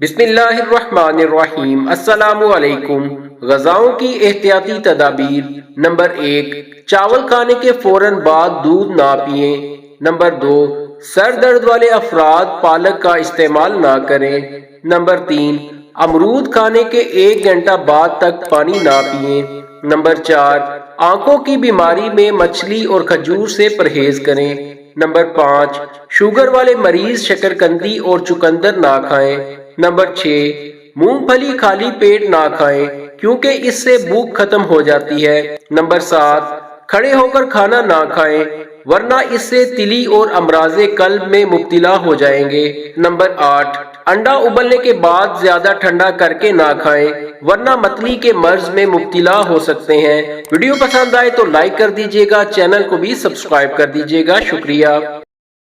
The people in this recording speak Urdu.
بسم اللہ الرحمن الرحیم۔ السلام علیکم۔ غذاؤں کی احتیاطی تدابیر۔ نمبر 1، چاول کھانے کے فوراً بعد دودھ نہ پئیں۔ نمبر 2، سر درد والے افراد پالک کا استعمال نہ کریں۔ نمبر 3، امرود کھانے کے 1 گھنٹہ بعد تک پانی نہ پئیں۔ نمبر 4، آنکھوں کی بیماری میں مچھلی اور کھجور سے پرہیز کریں۔ نمبر 5، شوگر والے مریض شکرقندی اور چقندر نہ کھائیں۔ نمبر 6، مونگ پھلی خالی پیٹ نہ کھائیں کیونکہ اس سے بھوک ختم ہو جاتی ہے۔ نمبر 7، کھڑے ہو کر کھانا نہ کھائیں ورنہ اس سے تلی اور امراض قلب میں مبتلا ہو جائیں گے۔ نمبر 8، انڈا ابلنے کے بعد زیادہ ٹھنڈا کر کے نہ کھائیں ورنہ متلی کے مرض میں مبتلا ہو سکتے ہیں۔ ویڈیو پسند آئے تو لائک کر دیجیے گا، چینل کو بھی سبسکرائب کر دیجیے گا۔ شکریہ۔